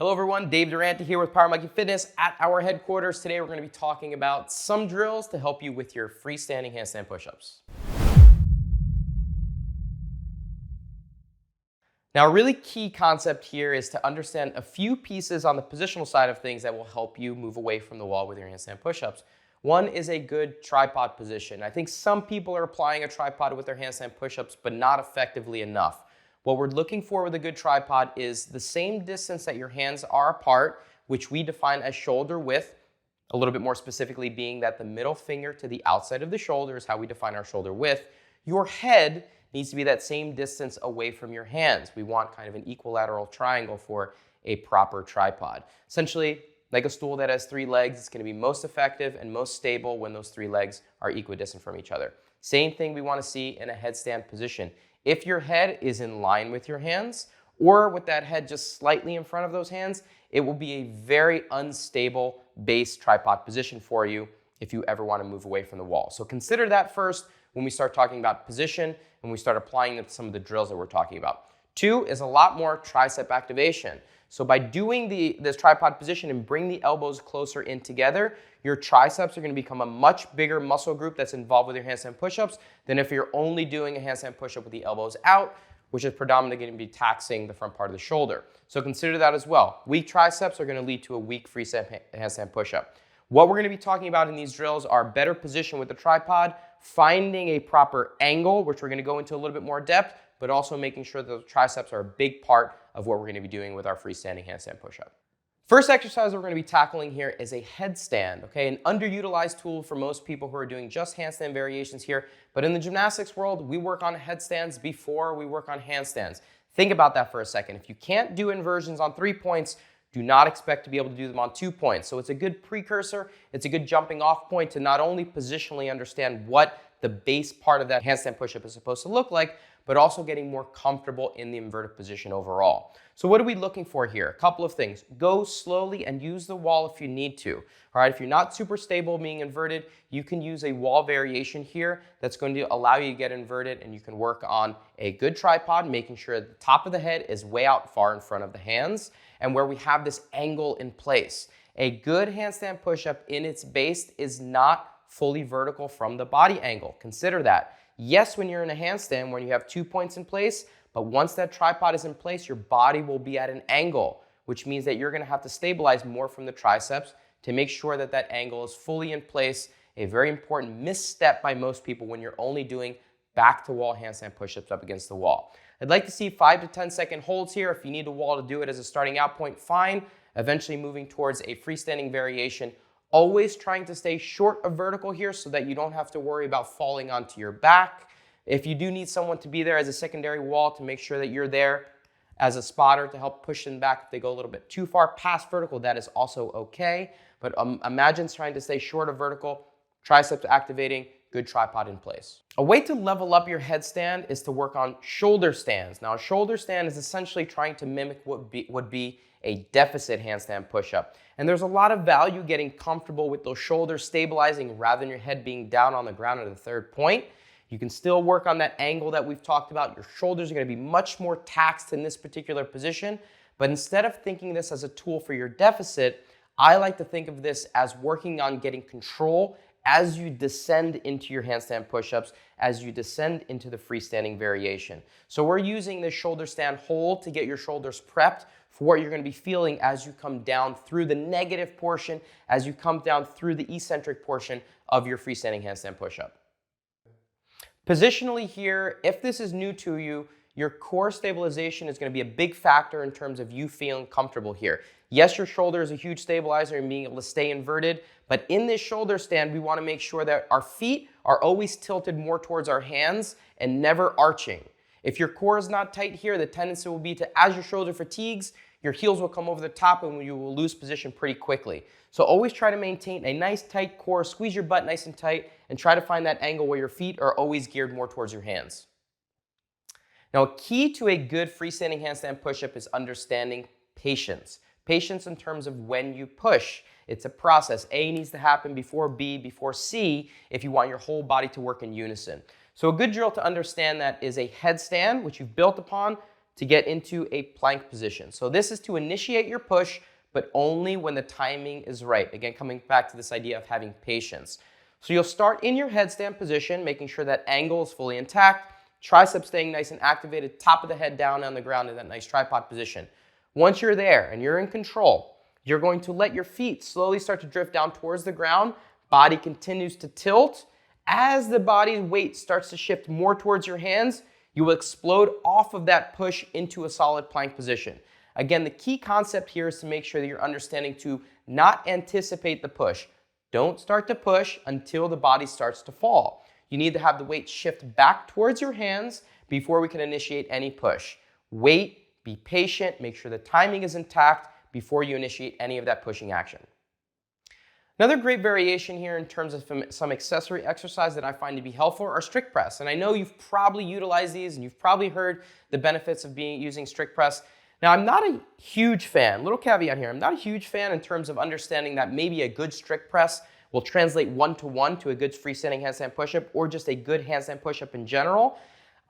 Hello everyone, Dave Durante here with Power Monkey Fitness at our headquarters. Today we're going to be talking about some drills to help you with your freestanding handstand push-ups. Now, a really key concept here is to understand a few pieces on the positional side of things that will help you move away from the wall with your handstand push-ups. One is a good tripod position. I think some people are applying a tripod with their handstand push-ups, but not effectively enough. What we're looking for with a good tripod is the same distance that your hands are apart, which we define as shoulder width, a little bit more specifically being that the middle finger to the outside of the shoulder is how we define our shoulder width. Your head needs to be that same distance away from your hands. We want kind of an equilateral triangle for a proper tripod. Essentially, like a stool that has 3 legs, it's going to be most effective and most stable when those 3 legs are equidistant from each other. Same thing we want to see in a headstand position. If your head is in line with your hands, or with that head just slightly in front of those hands, it will be a very unstable base tripod position for you if you ever want to move away from the wall. So consider that first when we start talking about position and we start applying it to some of the drills that we're talking about. 2 is a lot more tricep activation. So by doing this tripod position and bring the elbows closer in together, your triceps are going to become a much bigger muscle group that's involved with your handstand push-ups than if you're only doing a handstand push-up with the elbows out, which is predominantly going to be taxing the front part of the shoulder. So consider that as well. Weak triceps are going to lead to a weak freestanding handstand push-up. What we're going to be talking about in these drills are better position with the tripod, finding a proper angle, which we're going to go into a little bit more depth, but also making sure that the triceps are a big part of what we're going to be doing with our freestanding handstand push-up. First exercise we're going to be tackling here is a headstand, okay? An underutilized tool for most people who are doing just handstand variations here, but in the gymnastics world, we work on headstands before we work on handstands. Think about that for a second. If you can't do inversions on 3 points, do not expect to be able to do them on 2 points. So it's a good precursor, it's a good jumping off point to not only positionally understand what the base part of that handstand push-up is supposed to look like, but also getting more comfortable in the inverted position overall. So what are we looking for here? A couple of things. Go slowly and use the wall if you need to. All right, if you're not super stable being inverted, you can use a wall variation here that's going to allow you to get inverted, and you can work on a good tripod, making sure the top of the head is way out far in front of the hands, and where we have this angle in place. A good handstand push-up in its base is not fully vertical from the body angle. Consider that. Yes, when you're in a handstand, when you have 2 points in place, but once that tripod is in place, your body will be at an angle, which means that you're going to have to stabilize more from the triceps to make sure that that angle is fully in place. A very important misstep by most people when you're only doing back-to-wall handstand push-ups up against the wall. I'd like to see 5 to 10 second holds here. If you need a wall to do it as a starting out point, fine. Eventually moving towards a freestanding variation. Always trying to stay short of vertical here so that you don't have to worry about falling onto your back. If you do need someone to be there as a secondary wall to make sure that you're there as a spotter to help push them back if they go a little bit too far past vertical, that is also okay. But imagine trying to stay short of vertical, triceps activating, good tripod in place. A way to level up your headstand is to work on shoulder stands. Now, a shoulder stand is essentially trying to mimic what would be a deficit handstand push-up. And there's a lot of value getting comfortable with those shoulders stabilizing rather than your head being down on the ground at the 3rd point. You can still work on that angle that we've talked about. Your shoulders are going to be much more taxed in this particular position. But instead of thinking this as a tool for your deficit, I like to think of this as working on getting control as you descend into your handstand push-ups, as you descend into the freestanding variation. So we're using this shoulder stand hold to get your shoulders prepped for what you're going to be feeling as you come down through the negative portion, as you come down through the eccentric portion of your freestanding handstand push-up. Positionally here, if this is new to you, your core stabilization is going to be a big factor in terms of you feeling comfortable here. Yes, your shoulder is a huge stabilizer and being able to stay inverted, but in this shoulder stand, we want to make sure that our feet are always tilted more towards our hands and never arching. If your core is not tight here, the tendency will be to, as your shoulder fatigues, your heels will come over the top and you will lose position pretty quickly. So always try to maintain a nice tight core, squeeze your butt nice and tight, and try to find that angle where your feet are always geared more towards your hands. Now, a key to a good freestanding handstand push-up is understanding patience. Patience in terms of when you push. It's a process. A needs to happen before B, before C, if you want your whole body to work in unison. So a good drill to understand that is a headstand, which you've built upon, to get into a plank position. So this is to initiate your push, but only when the timing is right. Again, coming back to this idea of having patience. So you'll start in your headstand position, making sure that angle is fully intact, triceps staying nice and activated, top of the head down on the ground in that nice tripod position. Once you're there and you're in control, you're going to let your feet slowly start to drift down towards the ground. Body continues to tilt. As the body's weight starts to shift more towards your hands, you will explode off of that push into a solid plank position. Again, the key concept here is to make sure that you're understanding to not anticipate the push. Don't start to push until the body starts to fall. You need to have the weight shift back towards your hands before we can initiate any push. Wait, be patient, make sure the timing is intact before you initiate any of that pushing action. Another great variation here in terms of some accessory exercise that I find to be helpful are strict press. And I know you've probably utilized these and you've probably heard the benefits of using strict press. Now, I'm not a huge fan, little caveat here, I'm not a huge fan in terms of understanding that maybe a good strict press will translate one-to-one to a good freestanding handstand push-up or just a good handstand push-up in general.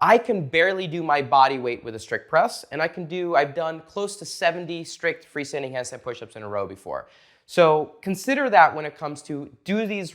I can barely do my body weight with a strict press, and I've done close to 70 strict freestanding handstand push-ups in a row before. So consider that when it comes to do these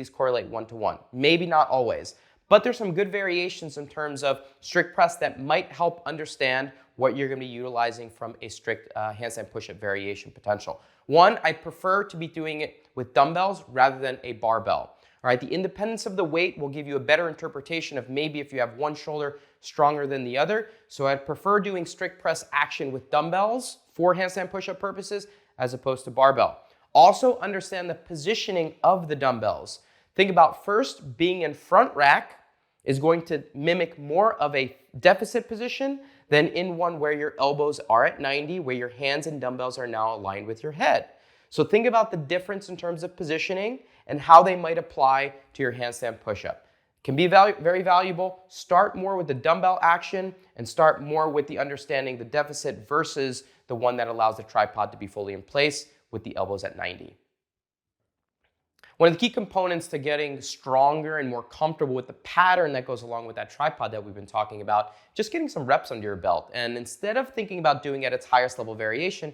correlate one-to-one? Maybe not always, but there's some good variations in terms of strict press that might help understand what you're going to be utilizing from a strict handstand push-up variation potential. One, I prefer to be doing it with dumbbells rather than a barbell. All right, the independence of the weight will give you a better interpretation of maybe if you have one shoulder stronger than the other. So I'd prefer doing strict press action with dumbbells for handstand push-up purposes as opposed to barbell. Also understand the positioning of the dumbbells. Think about first being in front rack is going to mimic more of a deficit position than in one where your elbows are at 90, where your hands and dumbbells are now aligned with your head. So think about the difference in terms of positioning and how they might apply to your handstand push-up. Can be very valuable. Start more with the dumbbell action and start more with the understanding the deficit versus the one that allows the tripod to be fully in place with the elbows at 90. One of the key components to getting stronger and more comfortable with the pattern that goes along with that tripod that we've been talking about, just getting some reps under your belt. And instead of thinking about doing it at its highest level variation,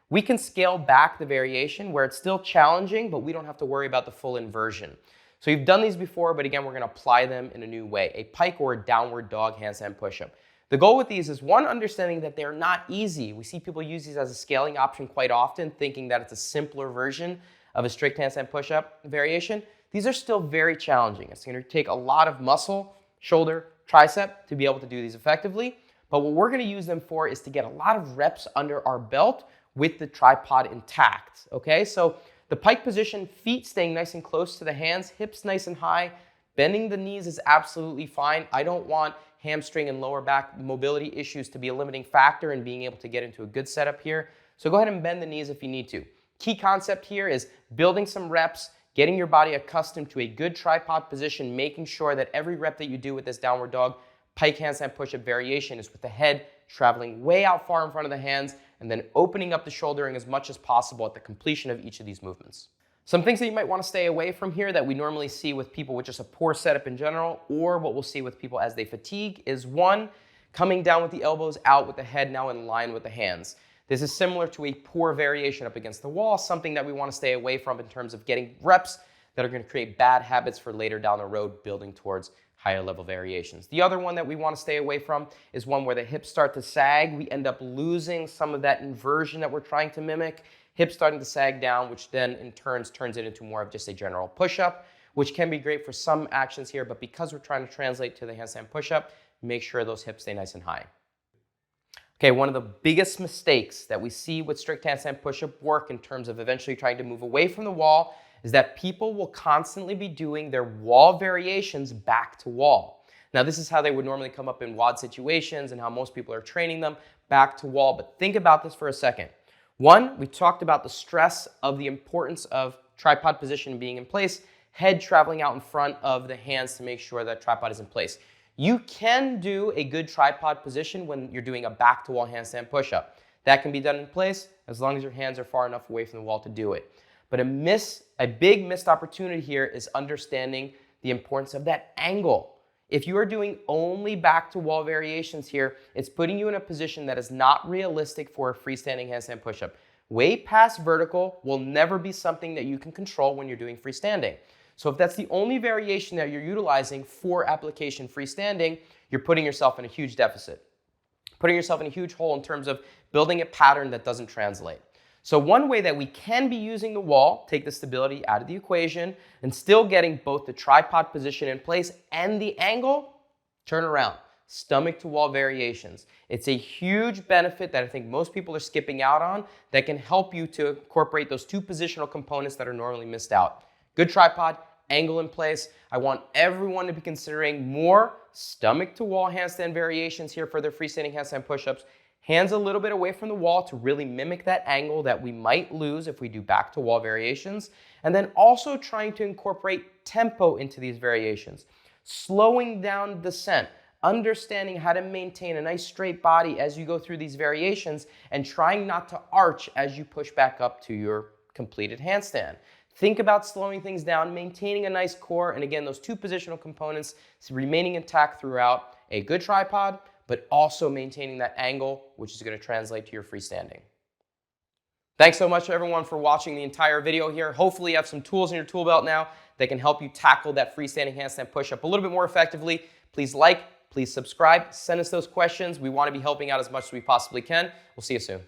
we can scale back the variation where it's still challenging, but we don't have to worry about the full inversion. So you've done these before, but again, we're going to apply them in a new way, a pike or a downward dog handstand push-up. The goal with these is one, understanding that they're not easy. We see people use these as a scaling option quite often, thinking that it's a simpler version of a strict handstand push-up variation. These are still very challenging. It's going to take a lot of muscle, shoulder, tricep to be able to do these effectively. But what we're going to use them for is to get a lot of reps under our belt with the tripod intact. Okay, so the pike position, feet staying nice and close to the hands, hips nice and high. Bending the knees is absolutely fine. I don't want hamstring and lower back mobility issues to be a limiting factor in being able to get into a good setup here. So go ahead and bend the knees if you need to. Key concept here is building some reps, getting your body accustomed to a good tripod position, making sure that every rep that you do with this downward dog pike handstand push-up variation is with the head traveling way out far in front of the hands and then opening up the shouldering as much as possible at the completion of each of these movements. Some things that you might want to stay away from here that we normally see with people with just a poor setup in general, or what we'll see with people as they fatigue, is one, coming down with the elbows out with the head now in line with the hands. This is similar to a poor variation up against the wall, something that we want to stay away from in terms of getting reps that are going to create bad habits for later down the road, building towards higher level variations. The other one that we want to stay away from is one where the hips start to sag. We end up losing some of that inversion that we're trying to mimic. Hips starting to sag down, which then in turns it into more of just a general push-up, which can be great for some actions here, but because we're trying to translate to the handstand push-up, make sure those hips stay nice and high. Okay, one of the biggest mistakes that we see with strict handstand push-up work in terms of eventually trying to move away from the wall is that people will constantly be doing their wall variations back to wall. Now, this is how they would normally come up in WOD situations and how most people are training them back to wall, but think about this for a second. One, we talked about the stress of the importance of tripod position being in place, head traveling out in front of the hands to make sure that tripod is in place. You can do a good tripod position when you're doing a back to wall handstand push-up. That can be done in place as long as your hands are far enough away from the wall to do it. But a big missed opportunity here is understanding the importance of that angle. If you are doing only back to wall variations here, it's putting you in a position that is not realistic for a freestanding handstand push-up. Way past vertical will never be something that you can control when you're doing freestanding. So if that's the only variation that you're utilizing for application freestanding, you're putting yourself in a huge deficit. Putting yourself in a huge hole in terms of building a pattern that doesn't translate. So one way that we can be using the wall, take the stability out of the equation, and still getting both the tripod position in place and the angle, turn around. Stomach to wall variations. It's a huge benefit that I think most people are skipping out on that can help you to incorporate those two positional components that are normally missed out. Good tripod, angle in place. I want everyone to be considering more stomach to wall handstand variations here for their freestanding handstand push-ups. Hands a little bit away from the wall to really mimic that angle that we might lose if we do back to wall variations. And then also trying to incorporate tempo into these variations. Slowing down descent, understanding how to maintain a nice straight body as you go through these variations, and trying not to arch as you push back up to your completed handstand. Think about slowing things down, maintaining a nice core, and again, those two positional components remaining intact throughout. A good tripod, but also maintaining that angle, which is going to translate to your freestanding. Thanks so much everyone for watching the entire video here. Hopefully you have some tools in your tool belt now that can help you tackle that freestanding handstand push-up a little bit more effectively. Please like, please subscribe, send us those questions. We want to be helping out as much as we possibly can. We'll see you soon.